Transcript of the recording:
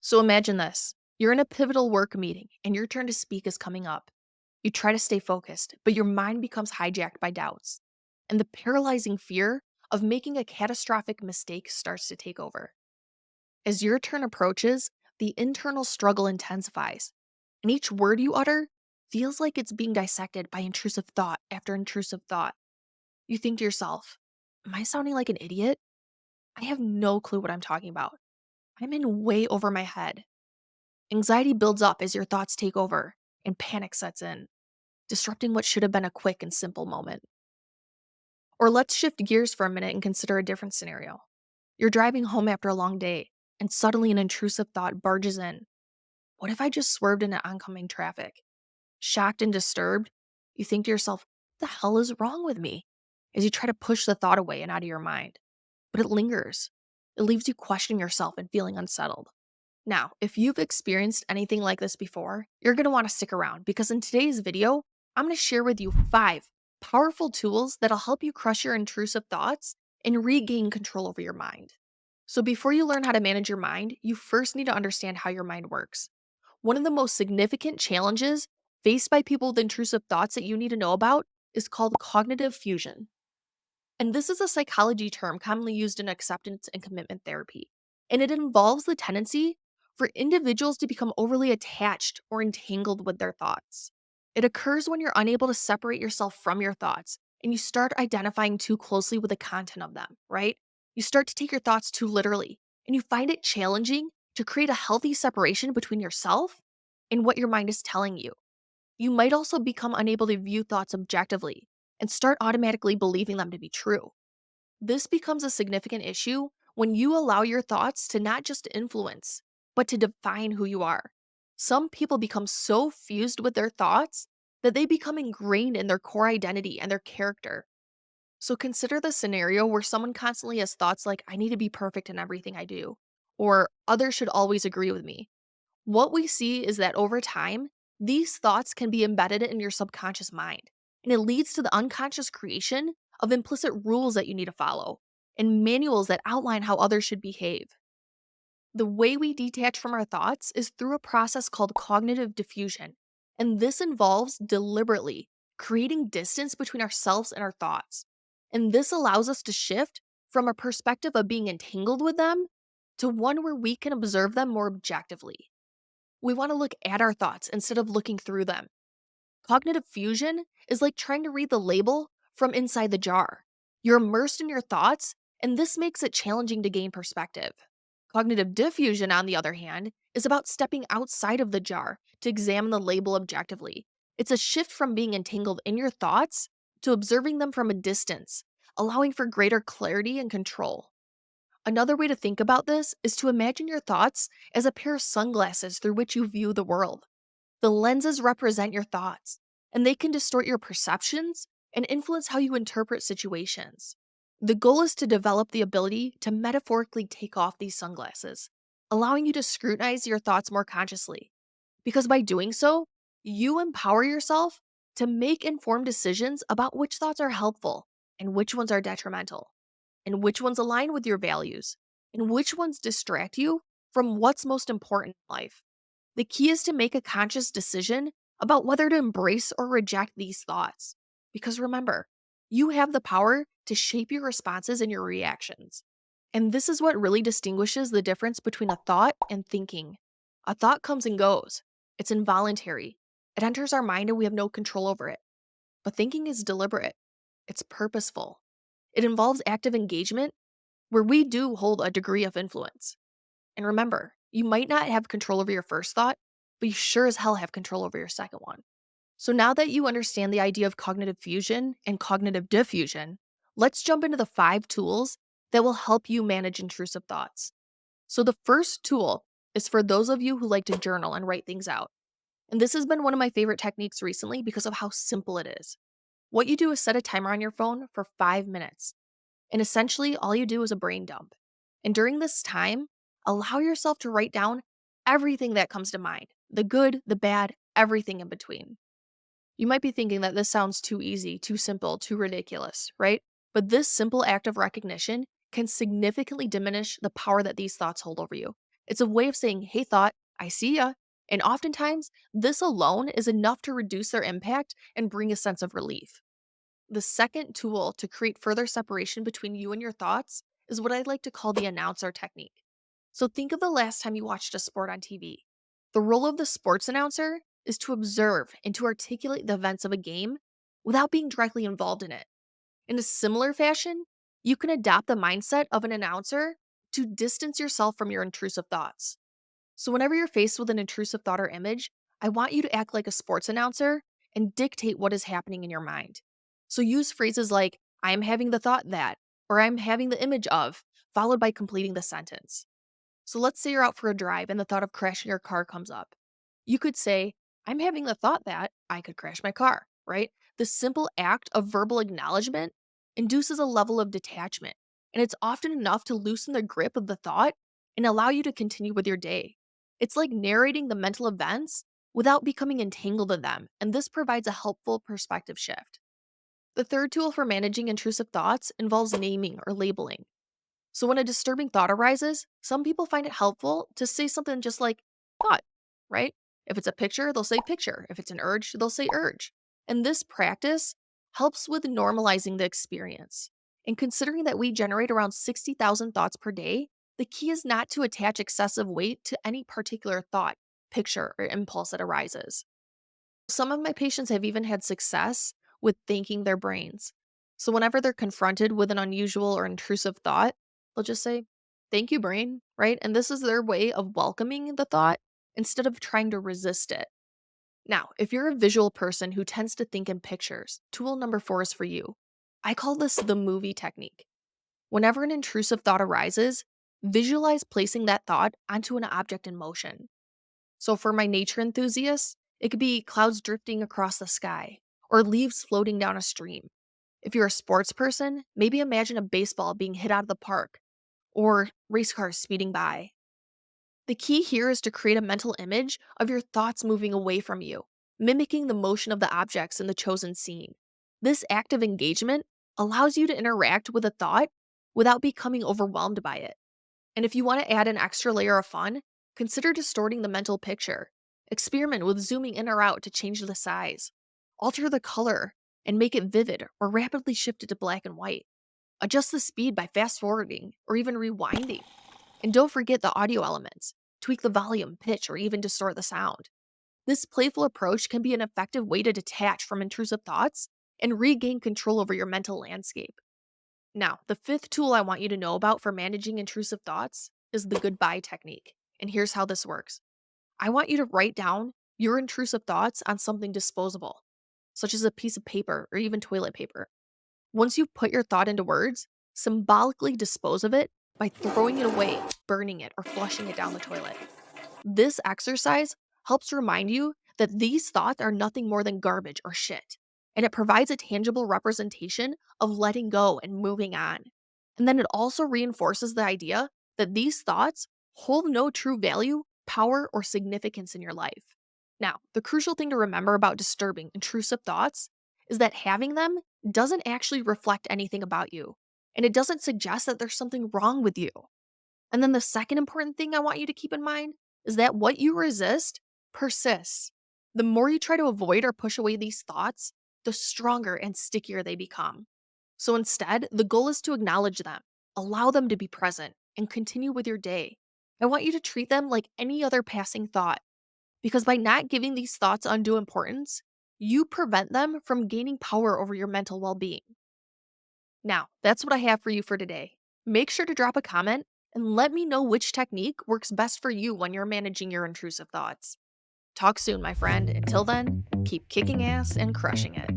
So imagine this. You're in a pivotal work meeting and your turn to speak is coming up. You try to stay focused, but your mind becomes hijacked by doubts. And the paralyzing fear of making a catastrophic mistake starts to take over. As your turn approaches, the internal struggle intensifies. And each word you utter feels like it's being dissected by intrusive thought after intrusive thought. You think to yourself, am I sounding like an idiot? I have no clue what I'm talking about. I'm in way over my head. Anxiety builds up as your thoughts take over, and panic sets in, disrupting what should have been a quick and simple moment. Or let's shift gears for a minute and consider a different scenario. You're driving home after a long day, and suddenly an intrusive thought barges in. What if I just swerved into oncoming traffic? Shocked and disturbed, you think to yourself, what the hell is wrong with me? As you try to push the thought away and out of your mind. But it lingers. It leaves you questioning yourself and feeling unsettled. Now, if you've experienced anything like this before, you're going to want to stick around because in today's video, I'm going to share with you 5 powerful tools that'll help you crush your intrusive thoughts and regain control over your mind. So, before you learn how to manage your mind, you first need to understand how your mind works. One of the most significant challenges faced by people with intrusive thoughts that you need to know about is called cognitive fusion. And this is a psychology term commonly used in acceptance and commitment therapy. And it involves the tendency for individuals to become overly attached or entangled with their thoughts. It occurs when you're unable to separate yourself from your thoughts and you start identifying too closely with the content of them, right? You start to take your thoughts too literally and you find it challenging to create a healthy separation between yourself and what your mind is telling you. You might also become unable to view thoughts objectively and start automatically believing them to be true. This becomes a significant issue when you allow your thoughts to not just influence, but to define who you are. Some people become so fused with their thoughts that they become ingrained in their core identity and their character. So consider the scenario where someone constantly has thoughts like, I need to be perfect in everything I do, or others should always agree with me. What we see is that over time, these thoughts can be embedded in your subconscious mind, and it leads to the unconscious creation of implicit rules that you need to follow and manuals that outline how others should behave. The way we detach from our thoughts is through a process called cognitive diffusion, and this involves deliberately creating distance between ourselves and our thoughts. And this allows us to shift from a perspective of being entangled with them to one where we can observe them more objectively. We want to look at our thoughts instead of looking through them. Cognitive fusion is like trying to read the label from inside the jar. You're immersed in your thoughts, and this makes it challenging to gain perspective. Cognitive diffusion, on the other hand, is about stepping outside of the jar to examine the label objectively. It's a shift from being entangled in your thoughts to observing them from a distance, allowing for greater clarity and control. Another way to think about this is to imagine your thoughts as a pair of sunglasses through which you view the world. The lenses represent your thoughts, and they can distort your perceptions and influence how you interpret situations. The goal is to develop the ability to metaphorically take off these sunglasses, allowing you to scrutinize your thoughts more consciously. Because by doing so, you empower yourself to make informed decisions about which thoughts are helpful and which ones are detrimental, and which ones align with your values, and which ones distract you from what's most important in life. The key is to make a conscious decision about whether to embrace or reject these thoughts. Because remember, you have the power to shape your responses and your reactions. And this is what really distinguishes the difference between a thought and thinking. A thought comes and goes, it's involuntary, it enters our mind and we have no control over it. But thinking is deliberate, it's purposeful, it involves active engagement where we do hold a degree of influence. And remember, you might not have control over your first thought, but you sure as hell have control over your second one. So now that you understand the idea of cognitive fusion and cognitive diffusion, let's jump into the 5 tools that will help you manage intrusive thoughts. So the first tool is for those of you who like to journal and write things out. And this has been one of my favorite techniques recently because of how simple it is. What you do is set a timer on your phone for 5 minutes. And essentially, all you do is a brain dump. And during this time, allow yourself to write down everything that comes to mind, the good, the bad, everything in between. You might be thinking that this sounds too easy, too simple, too ridiculous, right? But this simple act of recognition can significantly diminish the power that these thoughts hold over you, It's a way of saying, hey, thought, I see ya. And oftentimes, this alone is enough to reduce their impact and bring a sense of relief. The second tool to create further separation between you and your thoughts is what I like to call the announcer technique. So think of the last time you watched a sport on TV. The role of the sports announcer is to observe and to articulate the events of a game without being directly involved in it. In a similar fashion, you can adopt the mindset of an announcer to distance yourself from your intrusive thoughts. So, whenever you're faced with an intrusive thought or image, I want you to act like a sports announcer and dictate what is happening in your mind. So, use phrases like, I am having the thought that, or I'm having the image of, followed by completing the sentence. So, let's say you're out for a drive and the thought of crashing your car comes up. You could say, I'm having the thought that I could crash my car, right? The simple act of verbal acknowledgement induces a level of detachment, and it's often enough to loosen the grip of the thought and allow you to continue with your day. It's like narrating the mental events without becoming entangled in them, and this provides a helpful perspective shift. The third tool for managing intrusive thoughts involves naming or labeling. So when a disturbing thought arises, some people find it helpful to say something just like thought, right? If it's a picture, they'll say picture. If it's an urge, they'll say urge. And this practice helps with normalizing the experience. And considering that we generate around 60,000 thoughts per day, the key is not to attach excessive weight to any particular thought, picture, or impulse that arises. Some of my patients have even had success with thanking their brains. So whenever they're confronted with an unusual or intrusive thought, they'll just say, thank you, brain, right? And this is their way of welcoming the thought instead of trying to resist it. Now, if you're a visual person who tends to think in pictures, tool number 4 is for you. I call this the movie technique. Whenever an intrusive thought arises, visualize placing that thought onto an object in motion. So for my nature enthusiasts, it could be clouds drifting across the sky or leaves floating down a stream. If you're a sports person, maybe imagine a baseball being hit out of the park or race cars speeding by. The key here is to create a mental image of your thoughts moving away from you, mimicking the motion of the objects in the chosen scene. This active engagement allows you to interact with a thought without becoming overwhelmed by it. And if you want to add an extra layer of fun, consider distorting the mental picture. Experiment with zooming in or out to change the size. Alter the color and make it vivid or rapidly shift it to black and white. Adjust the speed by fast forwarding or even rewinding. And don't forget the audio elements. Tweak the volume, pitch, or even distort the sound. This playful approach can be an effective way to detach from intrusive thoughts and regain control over your mental landscape. Now, the fifth tool I want you to know about for managing intrusive thoughts is the goodbye technique. And here's how this works. I want you to write down your intrusive thoughts on something disposable, such as a piece of paper or even toilet paper. Once you've put your thought into words, symbolically dispose of it by throwing it away, burning it, or flushing it down the toilet. This exercise helps remind you that these thoughts are nothing more than garbage or shit, and it provides a tangible representation of letting go and moving on. And then it also reinforces the idea that these thoughts hold no true value, power, or significance in your life. Now, the crucial thing to remember about disturbing, intrusive thoughts is that having them doesn't actually reflect anything about you, and it doesn't suggest that there's something wrong with you. And then the second important thing I want you to keep in mind is that what you resist persists. The more you try to avoid or push away these thoughts, the stronger and stickier they become. So instead, the goal is to acknowledge them, allow them to be present, and continue with your day. I want you to treat them like any other passing thought, because by not giving these thoughts undue importance, you prevent them from gaining power over your mental well being. Now, that's what I have for you for today. Make sure to drop a comment and let me know which technique works best for you when you're managing your intrusive thoughts. Talk soon, my friend. Until then, keep kicking ass and crushing it.